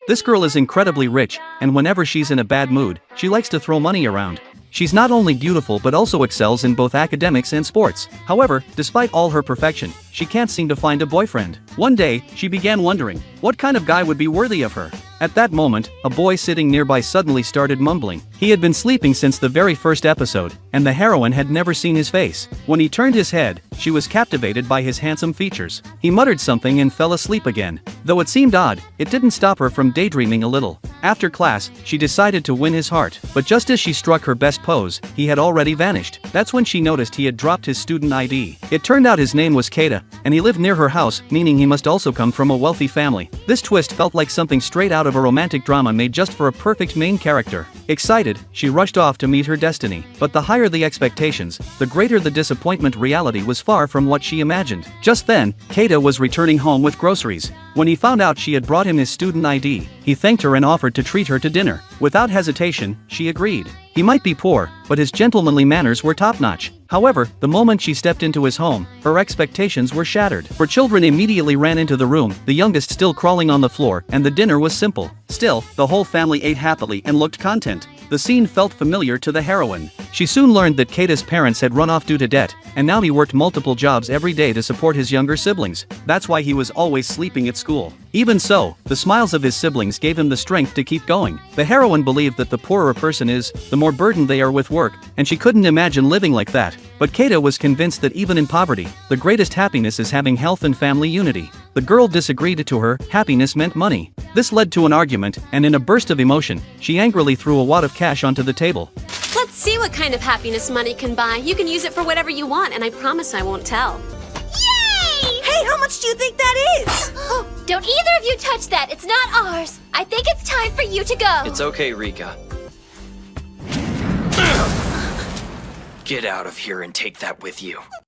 This girl is incredibly rich, and whenever she's in a bad mood, she likes to throw money around. She's not only beautiful but also excels in both academics and sports. However, despite all her perfection, she can't seem to find a boyfriend. One day, she began wondering, what kind of guy would be worthy of her? At that moment, a boy sitting nearby suddenly started mumbling. He had been sleeping since the very first episode, and the heroine had never seen his face. When he turned his head, she was captivated by his handsome features. He muttered something and fell asleep again. Though it seemed odd, it didn't stop her from daydreaming a little. After class, she decided to win his heart, but just as she struck her best pose, he had already vanished. That's when she noticed he had dropped his student ID. It turned out his name was Keita, and he lived near her house, meaning he must also come from a wealthy family. This twist felt like something straight out of a romantic drama made just for a perfect main character. Excited, she rushed off to meet her destiny. But the higher the expectations, the greater the disappointment. Reality was far from what she imagined. Just then, Keita was returning home with groceries. When he found out she had brought him his student ID, he thanked her and offered to treat her to dinner. Without hesitation, she agreed. He might be poor, but his gentlemanly manners were top-notch. However, the moment she stepped into his home, her expectations were shattered. Her children immediately ran into the room, the youngest still crawling on the floor, and the dinner was simple. Still, the whole family ate happily and looked content. The scene felt familiar to the heroine. She soon learned that Keita's parents had run off due to debt, and now he worked multiple jobs every day to support his younger siblings. That's why he was always sleeping at school. Even so, the smiles of his siblings gave him the strength to keep going. The heroine believed that the poorer a person is, the more burdened they are with work, and she couldn't imagine living like that. But Keita was convinced that even in poverty, the greatest happiness is having health and family unity. The girl disagreed. To her, happiness meant money. This led to an argument, and in a burst of emotion, she angrily threw a wad of cash onto the table. Let's see what kind of happiness money can buy. You can use it for whatever you want, and I promise I won't tell. Yay! Hey, how much do you think that is? Don't either of you touch that. It's not ours. I think it's time for you to go. It's okay, Rika. Get out of here and take that with you.